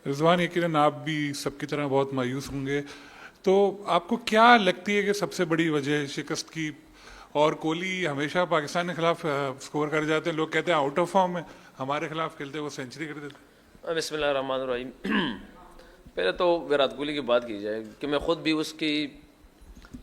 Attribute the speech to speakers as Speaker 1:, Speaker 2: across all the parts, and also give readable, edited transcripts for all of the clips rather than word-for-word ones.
Speaker 1: رضوان یقیناً آپ بھی سب کی طرح بہت مایوس ہوں گے، تو آپ کو کیا لگتی ہے کہ سب سے بڑی وجہ شکست کی؟ اور کوہلی ہمیشہ پاکستان کے خلاف سکور کر جاتے ہیں، لوگ کہتے ہیں آؤٹ آف فارم ہے، ہمارے خلاف کھیلتے وہ سینچری کر دیتے.
Speaker 2: بسم اللہ الرحمن الرحیم. پہلے تو وراٹ کوہلی کی بات کی جائے کہ میں خود بھی اس کی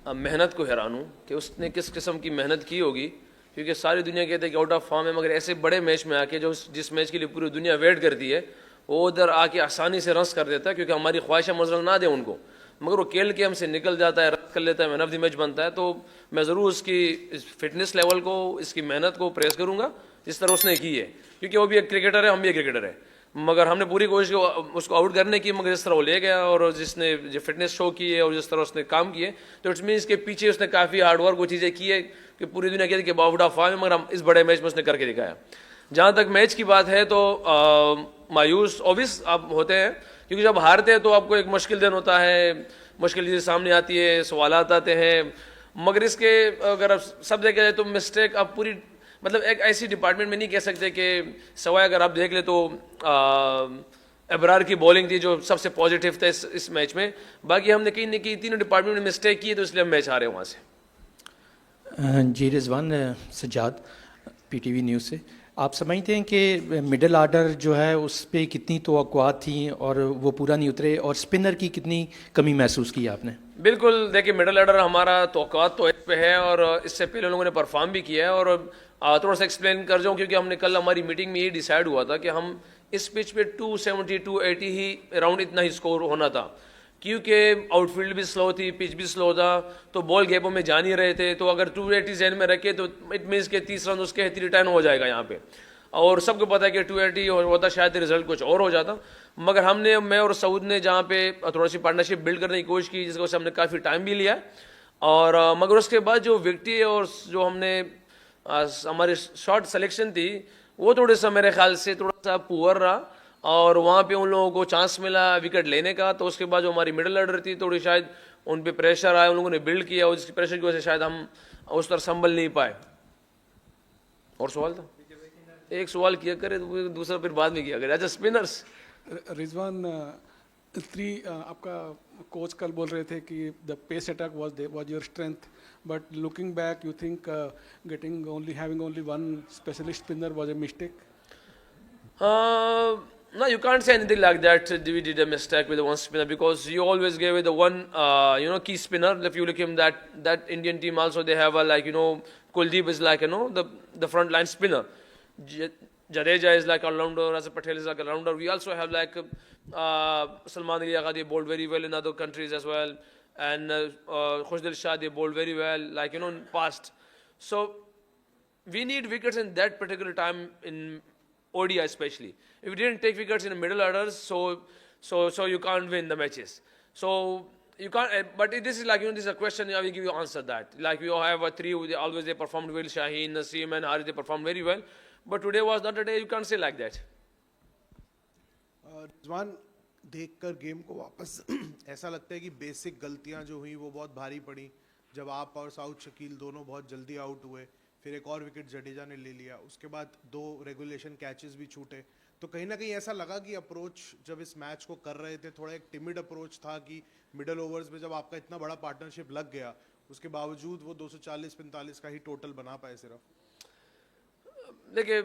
Speaker 2: محنت کو حیران ہوں کہ اس نے کس قسم کی محنت کی ہوگی، کیونکہ ساری دنیا کہتے ہیں کہ آؤٹ آف فارم ہے، مگر ایسے بڑے میچ میں آ کے جس میچ کے لیے پوری دنیا ویٹ کرتی ہے وہ ادھر آ کے آسانی سے رنس کر دیتا ہے، کیونکہ ہماری خواہشیں مزل نہ دیں ان کو، مگر وہ کھیل کے ہم سے نکل جاتا ہے، رن کر لیتا ہے، مین آف دی میچ بنتا ہے. تو میں ضرور اس کی فٹنس لیول کو، اس کی محنت کو پریز کروں گا جس طرح اس نے کی ہے، کیونکہ وہ بھی ایک کرکٹر ہے، ہم بھی ایک کرکٹر ہے، مگر ہم نے پوری کوشش اس کو آؤٹ کرنے کی، مگر جس طرح وہ لے گیا اور جس نے جو فٹنس شو کی ہے اور جس طرح اس نے کام کیے، تو اٹس مینس کے پیچھے اس نے کافی ہارڈ ورک وہ چیزیں کی ہے کہ پوری دنیا کہتی ہے کہ آؤٹ آف فارم ہے، مگر ہم اس بڑے میچ میں اس نے کر کے دکھایا. جہاں تک میچ کی بات ہے تو مایوس اوبیس آپ ہوتے ہیں، کیونکہ جب ہارتے ہیں تو آپ کو ایک مشکل دن ہوتا ہے، مشکل چیزیں سامنے آتی ہے، سوالات آتے ہیں، مگر اس کے اگر آپ سب دیکھا جائے تو مسٹیک آپ پوری مطلب ایک ایسی ڈپارٹمنٹ میں نہیں کہہ سکتے کہ سوائے اگر آپ دیکھ لیں تو ابرار کی بولنگ تھی جو سب سے پازیٹیو تھا اس میچ میں، باقی ہم نے کہیں نہ کہیں تینوں ڈپارٹمنٹ میں مسٹیک کی ہے، تو اس لیے ہم میچ ہارے وہاں سے.
Speaker 3: جی Rizwan, Sajjad P T V news سے. آپ سمجھتے ہیں کہ مڈل آرڈر جو ہے اس پہ کتنی توقعات تھیں اور وہ پورا نہیں اترے، اور اسپنر کی کتنی کمی محسوس کی آپ نے؟
Speaker 2: بالکل، دیکھیے مڈل آرڈر ہمارا توقعات تو اس پہ ہے، اور اس سے پہلے لوگوں نے پرفارم بھی کیا ہے، اور تھوڑا سا ایکسپلین کر جاؤں کیونکہ ہم نے کل ہماری میٹنگ میں یہ ڈیسائیڈ ہوا تھا کہ ہم اس پچ پہ 270 280 ہی اراؤنڈ اتنا ہی اسکور ہونا تھا، کیونکہ آؤٹ فیلڈ بھی سلو تھی، پچ بھی سلو تھا، تو بال گیپوں میں جا نہیں رہے تھے، تو اگر 280 ذہن میں رکھے تو اٹ مینس کہ 30 رن اس کے 310 ہو جائے گا یہاں پہ، اور سب کو پتا ہے کہ 280 ہوتا شاید رزلٹ کچھ اور ہو جاتا، مگر ہم نے، میں اور سعود نے جہاں پہ تھوڑا سی پارٹنرشپ بلڈ کرنے کی کوشش کی، جس کو سے ہم نے کافی ٹائم بھی لیا، اور مگر اس کے بعد جو وکٹی اور جو ہم نے ہماری شارٹ سلیکشن تھی وہ تھوڑے سا میرے خیال سے تھوڑا سا پور رہا، اور وہاں پہ ان لوگوں کو چانس ملا وکٹ لینے کا، تو اس کے بعد جو ہماری مڈل آرڈر تھی تھوڑی شاید ان پہ پریشر آیا، ان لوگوں نے بلڈ کیا، اور اس کی پریشر کی وجہ سے شاید ہم اس طرح سنبھل نہیں پائے. اور سوال تھا، ایک سوال کیا کرے دوسرا پھر بعد میں کیا کرے. اچھا اسپنرس.
Speaker 4: رضوان، آپ کا کوچ کل بول رہے تھے کہ the pace attack was your strength, but looking back you think getting having only one specialist spinner was a mistake?
Speaker 2: No, you can't say anything like that. We did a mistake with the one spinner because you always gave it the one, key spinner. If you look him, that Indian team also they have a Kuldeep is like the front line spinner. Jadeja is like all-rounder. Rasa Patel is like a rounder. We also have like Salman Ali Agha, they bowled very well in other countries as well, and Khushdil Shah, they bowled very well, in past. So we need wickets in that particular time in ODI especially. If you didn't take wickets in the middle orders, so you can't win the matches. So you can't. But this is this is a question. I will give you answer that. Like we have a three. Always they performed well. Shaheen, Naseem, and Harith, they performed very well. But today was not a day. You can't say like that.
Speaker 5: رضوان، دیکھ کر game کو واپس ایسا لگتا ہے کہ basic غلطیاں جو ہوئیں وہ بہت بھاری پڑیں، جب آپ اور سعود شکیل دونوں بہت جلدی آؤٹ ہوئے، پھر ایک اور وکٹ جڈیجا نے لے لیا، اس کے بعد 2 ریگولیشن کیچز بھی چھوٹے، تو کہیں نہ کہیں ایسا لگا کہ اپروچ جب اس میچ کو کر رہے تھے تھوڑا ایک ٹیمڈ اپروچ تھا کہ مڈل اوورز میں جب آپ کا اتنا بڑا پارٹنرشپ لگ گیا اس کے باوجود وہ 240-45 کا ہی ٹوٹل بنا پائے صرف.
Speaker 2: دیکھیے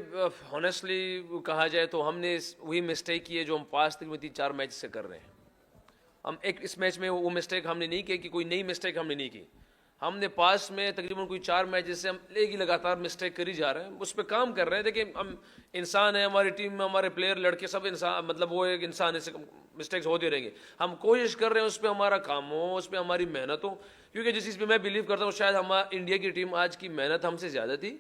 Speaker 2: ہانیسٹلی کہا جائے تو ہم نے وہی مسٹیک کی ہے جو ہم پاسٹ میں 3-4 میچ سے کر رہے ہیں. ہم اس میچ میں وہ مسٹیک ہم نے نہیں کی کہ کوئی نئی مسٹیک ہم نے نہیں کی. ہم نے پاس میں تقریباً کوئی 4 میچ سے ہم ایک ہی لگاتار مسٹیک کری جا رہے ہیں، اس پہ کام کر رہے ہیں. دیکھیں ہم انسان ہیں، ہماری ٹیم میں ہمارے پلیئر لڑکے سب انسان، مطلب وہ ایک انسان ہے، مسٹیکس ہوتے رہیں گے. ہم کوشش کر رہے ہیں اس پہ ہمارا کام ہو، اس پہ ہماری محنت ہو، کیونکہ جس چیز پہ میں بلیو کرتا ہوں شاید ہمارا انڈیا کی ٹیم آج کی محنت ہم سے زیادہ تھی،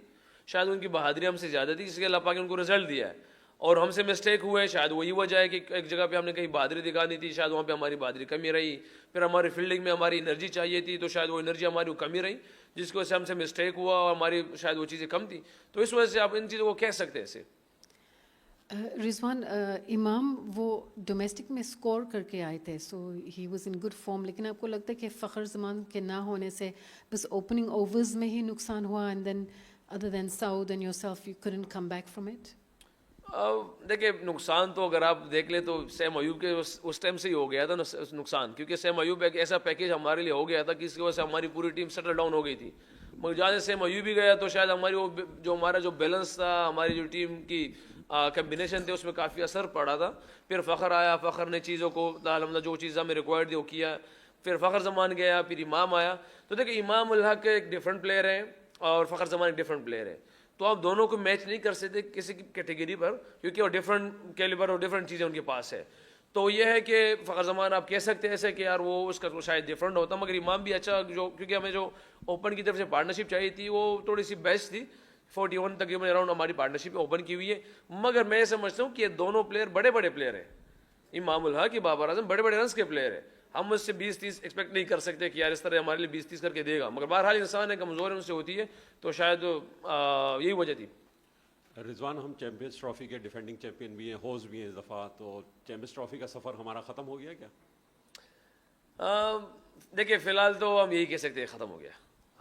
Speaker 2: شاید ان کی بہادری ہم سے زیادہ تھی، جس کے اللہ پاک نے ان کو رزلٹ دیا ہے، اور ہم سے مسٹیک ہوئے. شاید وہی وجہ ہے کہ ایک جگہ پہ ہم نے کہیں بہادری دکھانی تھی، شاید وہاں پہ ہماری بہادری کمی رہی. پھر ہماری فیلڈنگ میں ہماری انرجی چاہیے تھی، تو شاید وہ انرجی ہماری کمی رہی، جس کی وجہ سے ہم سے مسٹیک ہوا، اور ہماری شاید وہ چیزیں کم تھیں. تو اس وجہ سے آپ ان چیزوں کو کہہ سکتے ہیں ایسے.
Speaker 6: رضوان، امام وہ ڈومیسٹک میں اسکور کر کے آئے تھے، so he was in good form, لیکن آپ کو لگتا ہے کہ فخر زمان کے نہ ہونے سے بس اوپننگ اوورز میں ہی نقصان ہوا، اینڈ دین ادر دین سعود and yourself you couldn't come back from it?
Speaker 2: دیکھیں نقصان تو اگر آپ دیکھ لیں تو سیم ایوب کے اس ٹائم سے ہی ہو گیا تھا نقصان, کیونکہ سیم ایوب ایک ایسا پیکیج ہمارے لیے ہو گیا تھا کہ اس کی وجہ سے ہماری پوری ٹیم سیٹل ڈاؤن ہو گئی تھی. مگر جہاں سے سیم ایوب بھی گیا تو شاید ہماری وہ جو ہمارا جو بیلنس تھا, ہماری جو ٹیم کی کمبینیشن تھے, اس میں کافی اثر پڑا تھا. پھر فخر آیا, فخر نے چیزوں کو الحمدللہ جو چیز ہمیں ریکوائرڈ تھی وہ کیا. پھر فخر زمان گیا, پھر امام آیا. تو دیکھیں امام الحق ایک ڈفرینٹ پلیئر ہے اور فخر زمان ایک ڈفرینٹ پلیئر ہے, تو آپ دونوں کو میچ نہیں کر سکتے کسی کی کیٹیگری پر, کیونکہ وہ ڈفرینٹ کیلیبر اور ڈفرینٹ چیزیں ان کے پاس ہے. تو یہ ہے کہ فخر زمان آپ کہہ سکتے ہیں ایسے کہ یار وہ اس کا تو شاید ڈفرینٹ ہوتا, مگر امام بھی اچھا, جو کیونکہ ہمیں جو اوپن کی طرف سے پارٹنرشپ چاہیے تھی وہ تھوڑی سی بیسٹ تھی. 41 تقریباً اراؤنڈ ہماری پارٹنرشپ اوپن کی ہوئی ہے. مگر میں سمجھتا ہوں کہ یہ دونوں پلیئر بڑے بڑے پلیئر ہیں. امام الحق کی بابر اعظم بڑے بڑے رنس کے پلیئر ہیں. ہم اس سے 20-30 ایکسپیکٹ نہیں کر سکتے کہ یار اس طرح ہمارے لیے 20-30 کر کے دے گا, مگر بہرحال انسان ہے, کمزور ان سے ہوتی ہے, تو شاید یہی وجہ تھی.
Speaker 7: رضوان, ہم چیمپئنز ٹرافی کے ڈیفینڈنگ چیمپئن بھی ہیں, ہوسٹ بھی ہیں اس دفعہ, تو چیمپئنز ٹرافی کا سفر ہمارا ختم ہو گیا کیا؟
Speaker 2: دیکھیں فی الحال تو ہم یہی کہہ سکتے ہیں ختم ہو گیا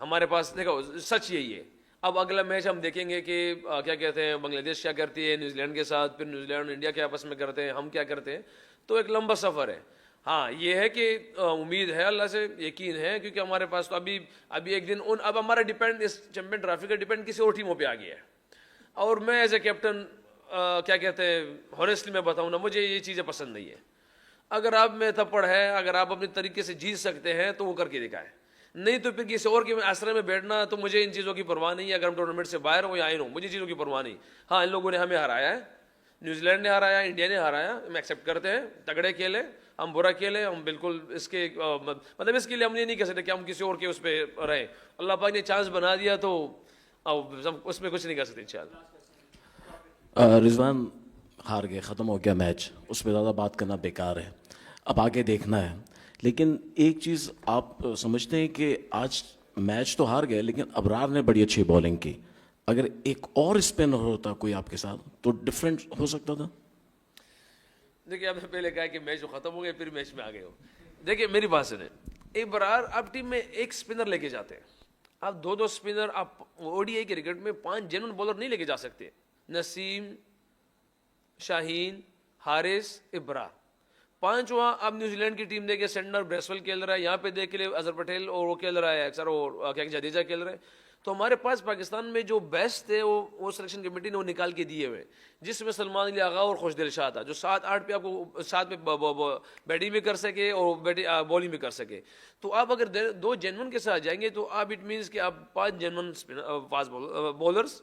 Speaker 2: ہمارے پاس. دیکھو سچ یہی ہے. اب اگلا میچ ہم دیکھیں گے کہ کیا کہتے ہیں بنگلہ دیش کیا کرتی ہے نیوزی لینڈ کے ساتھ, پھر نیوزی لینڈ اور انڈیا کے آپس میں کرتے ہیں, ہم کیا کرتے ہیں. تو ایک لمبا سفر ہے. ہاں یہ ہے کہ امید ہے, اللہ سے یقین ہے, کیونکہ ہمارے پاس تو ابھی ایک دن اب ہمارا ڈیپینڈ اس چیمپئن ٹرافی کا ڈیپینڈ کسی اور ٹیموں پہ آ گیا ہے. اور میں ایز اے کیپٹن کیا کہتے ہیں ہانیسٹلی میں بتاؤں نا, مجھے یہ چیزیں پسند نہیں ہے. اگر آپ میں تھپڑ ہے, اگر آپ اپنے طریقے سے جیت سکتے ہیں تو وہ کر کے دکھائیں, نہیں تو پھر کسی اور کے آسرے میں بیٹھنا. تو مجھے ان چیزوں کی پرواہ نہیں ہے, اگر ہم ٹورنامنٹ سے باہر ہوں یا آئے ہوں, مجھے چیزوں کی پرواہ نہیں. ہاں ان لوگوں نے ہمیں ہرایا ہے, نیوزی لینڈ نے ہرایا, انڈیا نے ہرایا, ہم ایکسیپٹ کرتے ہیں. تگڑے کھیلے, ہم برا کھیلے, ہم بالکل اس کے مطلب اس کے لیے ہم یہ نہیں کہہ سکتے کہ ہم کسی اور کے اس پہ رہیں. اللہ پاک نے چانس بنا دیا تو اس میں کچھ نہیں کر سکتے انشاءاللہ.
Speaker 8: رضوان, ہار گئے, ختم ہو گیا میچ, اس پہ زیادہ بات کرنا بیکار ہے, اب آگے دیکھنا ہے. لیکن ایک چیز آپ سمجھتے ہیں کہ آج میچ تو ہار گئے, لیکن ابرار نے بڑی اچھی بولنگ کی. اگر ایک اور اسپنر ہوتا کوئی آپ کے ساتھ تو ڈفرینٹ ہو سکتا تھا.
Speaker 2: دیکھیے آپ نے پہلے کہا کہ میچ ختم ہو گیا, پھر میچ میں آ گئے ہو. دیکھیے میری بات سنیں, ابرار آپ ٹیم میں ایک اسپنر لے کے جاتے ہیں, آپ دو اسپنر, آپ او ڈی آئی کے کرکٹ میں 5 جینون بالر نہیں لے کے جا سکتے. نسیم, شاہین, حارث, ابرار, 5 وہاں. آپ نیوزی لینڈ کی ٹیم دیکھیں, سینڈر بریسویل کھیل رہا ہے, یہاں پہ دیکھ لیں اظہر پٹیل اور وہ کھیل رہا ہے اکثر, اور کیا جڈیجہ کھیل رہے ہیں. تو ہمارے پاس پاکستان میں جو بیسٹ تھے وہ سلیکشن کمیٹی نے وہ نکال کے دیے ہوئے, جس میں سلمان علی آغا اور خوش دل شاہ تھا, جو 7-8 پہ آپ کو 7 پہ بیٹنگ بھی کر سکے اور بولنگ بھی کر سکے. تو آپ اگر 2 جینون کے ساتھ جائیں گے تو آپ اٹ مینس کہ آپ 5 جینون فاسٹ بولرز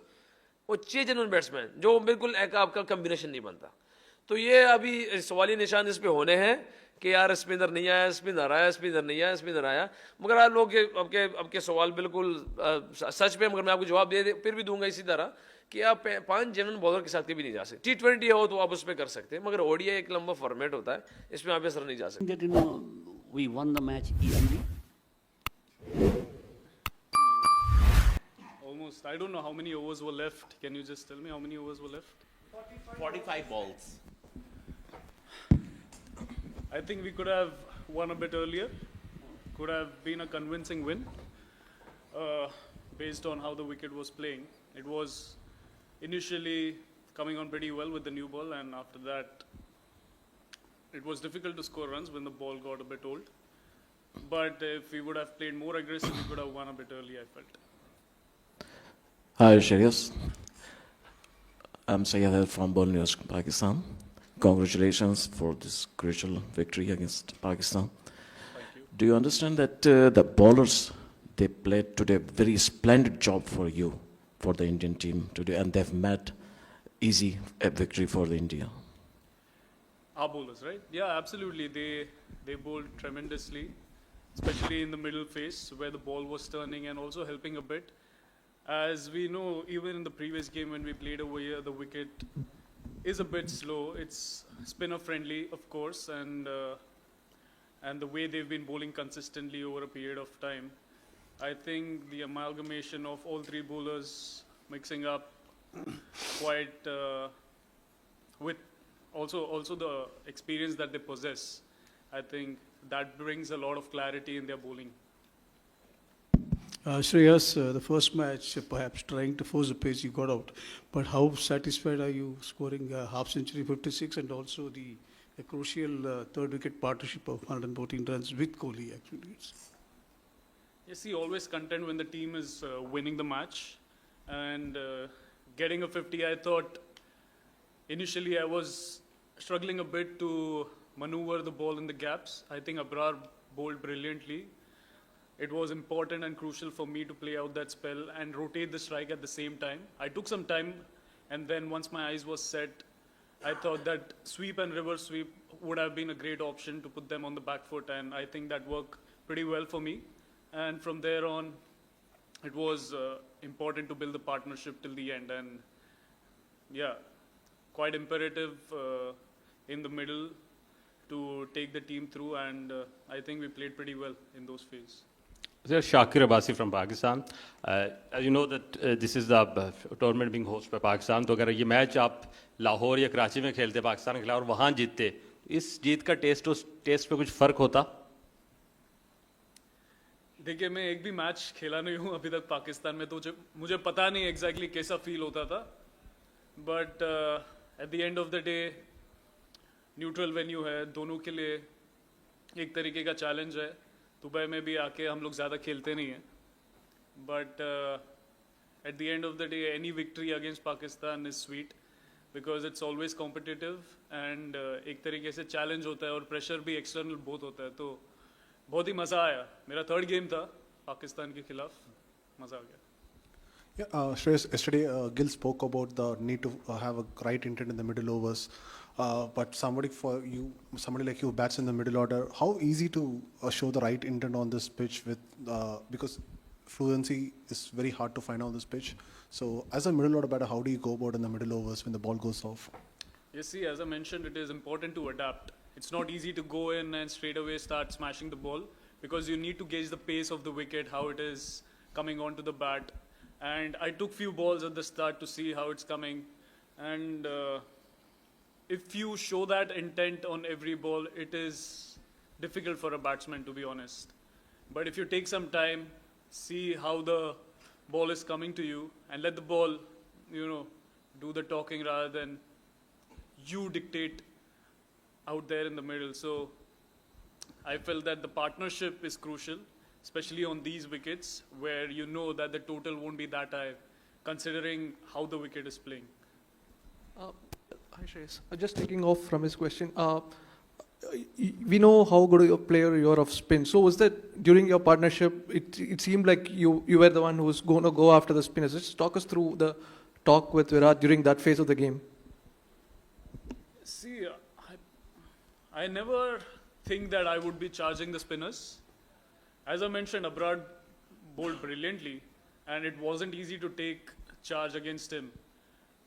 Speaker 2: اور 6 جینون بیٹسمین, جو بالکل ایک آپ کا کمبینیشن نہیں بنتا. تو یہ ابھی سوالی نشان اس پہ ہونے ہیں کہ یار اسپنر نہیں آیا, اسپنر آیا, اسپنر نہیں آیا, اسپنر آیا. مگر آپ لوگ اب کے سوال بالکل سچ پہ, مگر میں آپ کو جواب پھر بھی دوں گا اسی طرح کہ آپ 5 جنرل بالر کے ساتھ کبھی نہیں جا سکتے. T20 ہو تو آپ اس پہ کر سکتے ہیں, مگر ODI ایک لمبا فارمیٹ ہوتا ہے, اس میں آپ اس طرح نہیں جا سکتے.
Speaker 9: We won the match evenly.
Speaker 4: Almost. I don't know how many overs were left. Can you just tell me how many overs were left?
Speaker 9: 45 balls.
Speaker 4: I think we could have won a bit earlier. Could have been a convincing win based on how the wicket was playing. It was initially coming on pretty well with the new ball, and after that it was difficult to score runs when the ball got a bit old. But if we would have played more aggressive, we could have won a bit early, I felt.
Speaker 8: Hi, Shreyas. I'm Sayyad from Ball News, Pakistan. Congratulations for this crucial victory against Pakistan.
Speaker 4: Thank you.
Speaker 8: Do you understand that the bowlers, they played today a very splendid job for you, for the Indian team today, and they've made easy a victory for the India?
Speaker 4: Our bowlers, right? Yeah, absolutely. They bowled tremendously, especially in the middle phase where the ball was turning and also helping a bit. As we know, even in the previous game when we played over here, the wicket is a bit slow. It's spinner friendly, of course, and the way they've been bowling consistently over a period of time, I think the amalgamation of all 3 bowlers mixing up quite with also the experience that they possess, I think that brings a lot of clarity in their bowling. Shreyas, the first match, perhaps trying to force the pace, you got out. But how satisfied are you scoring a half century, 56, and also the crucial third wicket partnership of 114 runs with Kohli, actually?
Speaker 10: Yes, he always content when the team is winning the match. And getting a 50, I thought initially I was struggling a bit to maneuver the ball in the gaps. I think Abrar bowled brilliantly. It was important and crucial for me to play out that spell and rotate the strike at the same time. I took some time, and then once my eyes was set, I thought that sweep and reverse sweep would have been a great option to put them on the back foot, and I think that worked pretty well for me. And from there on, it was important to build the partnership till the end, and yeah, quite imperative in the middle to take the team through, and I think we played pretty well in those phases.
Speaker 7: There's Shakir Abbasi from Pakistan. As you know that this is the tournament being hosted by Pakistan. तो अगर ये match आप लाहौर या कराची में खेलते पाकिस्तान के खिलाफ और वहाँ जीतते, इस जीत का टेस्ट उस टेस्ट पे कुछ फ़र्क होता?
Speaker 10: देखिए, मैं एक भी मैच खेला नहीं हूँ अभी तक पाकिस्तान में, तो मुझे पता नहीं एग्जैक्टली कैसा फील होता था. But at the end of the day neutral venue है, दोनों के लिए एक तरीके का चैलेंज है. दुबई में भी आके हम लोग ज़्यादा खेलते नहीं हैं, but at the end of the day any victory against Pakistan is sweet because it's always competitive and एक तरीके से चैलेंज होता है और प्रेशर भी एक्सटर्नल बहुत होता है. तो बहुत ही मज़ा आया. मेरा थर्ड गेम था पाकिस्तान के खिलाफ, मज़ा आ गया.
Speaker 5: Yeah, Shreyas, yesterday Gil spoke about the need to have a right intent in the middle overs. But somebody like you bats in the middle order. How easy to show the right intent on this pitch because fluency is very hard to find on this pitch. So as a middle order batter, how do you go about in the middle overs when the ball goes off?
Speaker 10: You see, as I mentioned, it is important to adapt. It's not easy to go in and straight away start smashing the ball because you need to gauge the pace of the wicket, how it is coming onto the bat. And I took few balls at the start to see how it's coming. And if you show that intent on every ball, it is difficult for a batsman, to be honest. But if you take some time, see how the ball is coming to you, and let the ball, do the talking rather than you dictate out there in the middle. So I felt that the partnership is crucial, especially on these wickets where you know that the total won't be that high considering how the wicket is playing.
Speaker 11: Hi Shreyas, just taking off from his question, we know how good a player you are of spin. So was that during your partnership, it seemed like you were the one who was going to go after the spinners. Just talk us through the talk with Virat during that phase of the game.
Speaker 10: See, I never think that I would be charging the spinners. As I mentioned, Abrar bowled brilliantly, and it wasn't easy to take charge against him.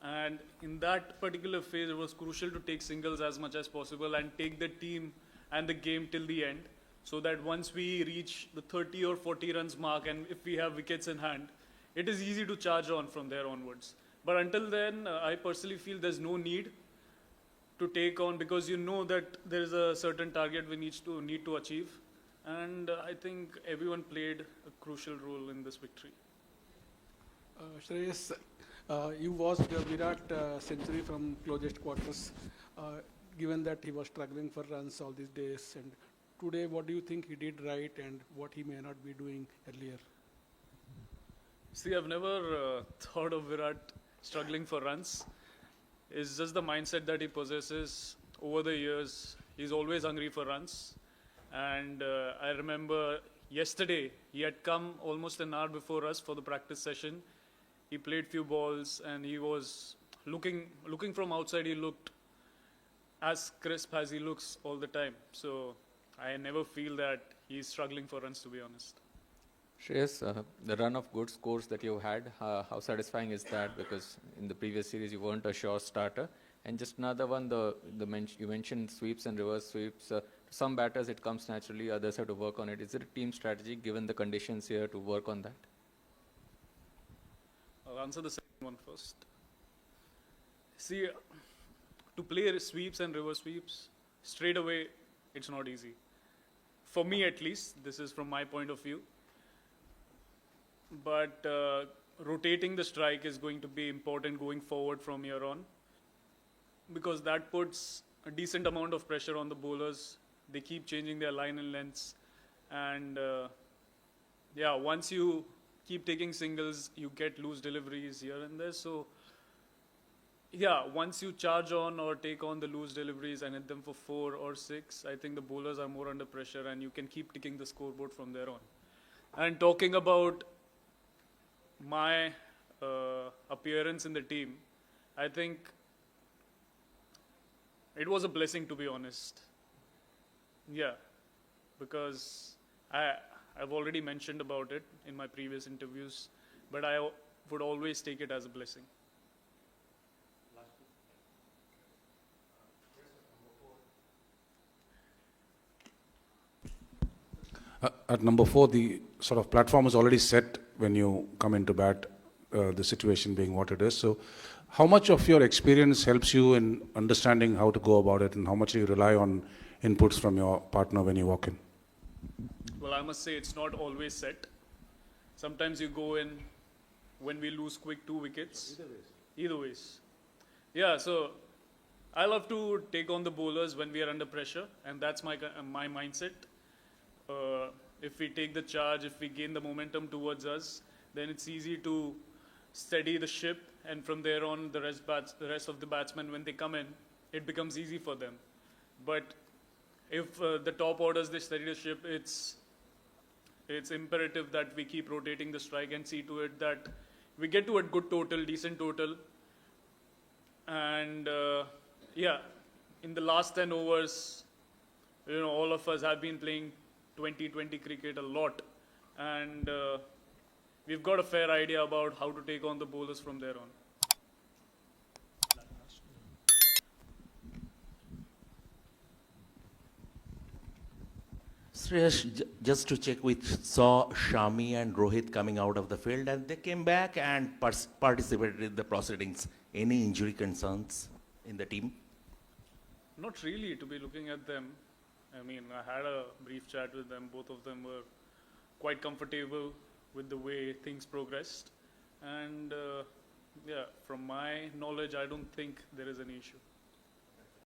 Speaker 10: And in that particular phase, it was crucial to take singles as much as possible and take the team and the game till the end, so that once we reach the 30 or 40 runs mark, and if we have wickets in hand, it is easy to charge on from there onwards. But until then, I personally feel there's no need to take on because you know that there is a certain target we need to achieve. And I think everyone played a crucial role in this victory.
Speaker 4: Shreyas, you watched Virat century from closest quarters, given that he was struggling for runs all these days. And today, what do you think he did right and what he may not be doing earlier?
Speaker 10: See, I've never thought of Virat struggling for runs. It's just the mindset that he possesses over the years. He's always hungry for runs. And I remember yesterday, he had come almost an hour before us for the practice session. He played few balls and he was looking from outside, he looked as crisp as he looks all the time. So I never feel that he's struggling for runs, to be honest.
Speaker 12: Shreyas, the run of good scores that you had, how satisfying is that? Because in the previous series you weren't a sure starter. And just another one, you mentioned sweeps and reverse sweeps. To some batters it comes naturally, others have to work on it. Is it a team strategy given the conditions here to work on that?
Speaker 10: I'll answer the second one first. See, to play sweeps and reverse sweeps straight away, it's not easy. For me at least, this is from my point of view. but rotating the strike is going to be important going forward from here on, because that puts a decent amount of pressure on the bowlers. They keep changing their line and lengths, and once you keep taking singles, you get loose deliveries here and there. So once you charge on or take on the loose deliveries and hit them for 4 or 6, I think the bowlers are more under pressure, and you can keep ticking the scoreboard from there on. And talking about my appearance in the team, I think it was a blessing, to be honest. Yeah, because I've already mentioned about it in my previous interviews, but I would always take it as a blessing.
Speaker 13: At number 4, the sort of platform is already set when you come into bat, the situation being what it is. So how much of your experience helps you in understanding how to go about it, and how much do you rely on inputs from your partner when you walk in?
Speaker 10: Well, I must say it's not always set. Sometimes you go in when we lose quick 2 wickets. Either ways. Yeah, so I love to take on the bowlers when we are under pressure, and that's my mindset. If we take the charge, if we gain the momentum towards us, then it's easy to steady the ship, and from there on, the rest of the batsmen, when they come in, it becomes easy for them. But if the top orders, they steady the ship, it's imperative that we keep rotating the strike and see to it that we get to a good total, decent total. And in the last 10 overs, all of us have been playing 20-20 cricket a lot, and we've got a fair idea about how to take on the bowlers from there on.
Speaker 14: Sreesh, just to check, we saw Shami and Rohit coming out of the field, and they came back and participated in the proceedings. Any injury concerns in the team?
Speaker 10: Not really, to be looking at them. I mean, I had a brief chat with them. Both of them were quite comfortable with the way things progressed. And from my knowledge, I don't think there is any issue.